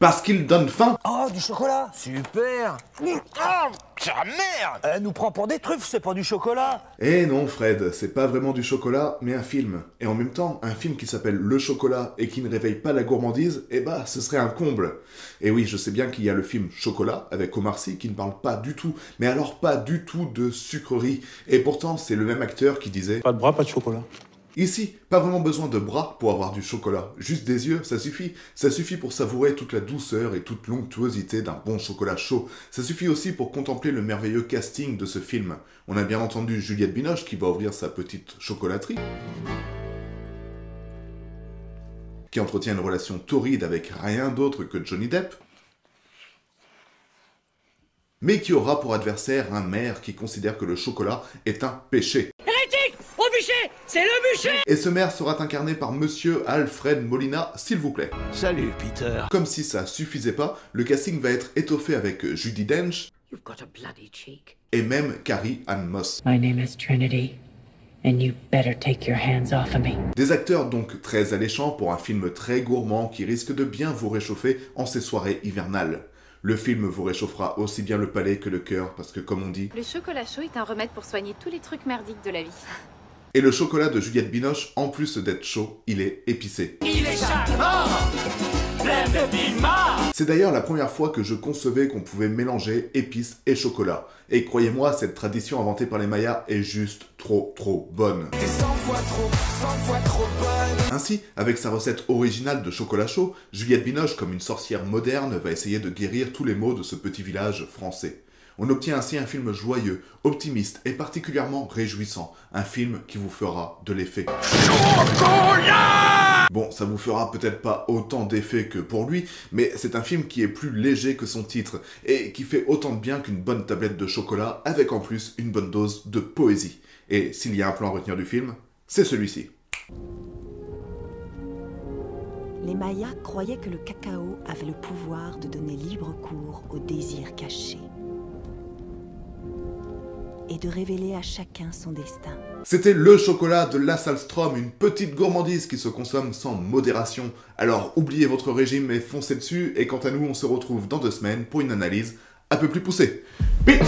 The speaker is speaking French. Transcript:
Parce qu'il donne faim. Oh, du chocolat. Super. Oh, ta merde. Elle nous prend pour des truffes, c'est pas du chocolat. Eh non Fred, c'est pas vraiment du chocolat, mais un film. Et en même temps, un film qui s'appelle Le Chocolat et qui ne réveille pas la gourmandise, eh bah, ce serait un comble. Et oui, je sais bien qu'il y a le film Chocolat, avec Omar Sy, qui ne parle pas du tout, mais alors pas du tout de sucrerie. Et pourtant, c'est le même acteur qui disait... Pas de bras, pas de chocolat. Ici, pas vraiment besoin de bras pour avoir du chocolat, juste des yeux, ça suffit. Ça suffit pour savourer toute la douceur et toute l'onctuosité d'un bon chocolat chaud. Ça suffit aussi pour contempler le merveilleux casting de ce film. On a bien entendu Juliette Binoche qui va ouvrir sa petite chocolaterie, qui entretient une relation torride avec rien d'autre que Johnny Depp, mais qui aura pour adversaire un maire qui considère que le chocolat est un péché. Au bûcher! C'est le bûcher! Et ce maire sera incarné par Monsieur Alfred Molina, s'il vous plaît. Salut, Peter. Comme si ça suffisait pas, le casting va être étoffé avec Judi Dench You've got a bloody cheek. et même Carrie Ann Moss. My name is Trinity, and you better take your hands off of me. Des acteurs donc très alléchants pour un film très gourmand qui risque de bien vous réchauffer en ces soirées hivernales. Le film vous réchauffera aussi bien le palais que le cœur, parce que comme on dit... Le chocolat chaud est un remède pour soigner tous les trucs merdiques de la vie. Et le chocolat de Juliette Binoche, en plus d'être chaud, il est épicé. Il est charmant! Plein de piment! C'est d'ailleurs la première fois que je concevais qu'on pouvait mélanger épices et chocolat. Et croyez-moi, cette tradition inventée par les Mayas est juste trop bonne. T'es 100 fois trop bonne. Ainsi, avec sa recette originale de chocolat chaud, Juliette Binoche, comme une sorcière moderne, va essayer de guérir tous les maux de ce petit village français. On obtient ainsi un film joyeux, optimiste et particulièrement réjouissant. Un film qui vous fera de l'effet. Chocolat! Bon, ça vous fera peut-être pas autant d'effet que pour lui, mais c'est un film qui est plus léger que son titre, et qui fait autant de bien qu'une bonne tablette de chocolat, avec en plus une bonne dose de poésie. Et s'il y a un plan à retenir du film, c'est celui-ci. Les Mayas croyaient que le cacao avait le pouvoir de donner libre cours aux désirs cachés et de révéler à chacun son destin. C'était le chocolat de La Salstrom, une petite gourmandise qui se consomme sans modération. Alors oubliez votre régime et foncez dessus, et quant à nous, on se retrouve dans 2 semaines pour une analyse un peu plus poussée. Pete!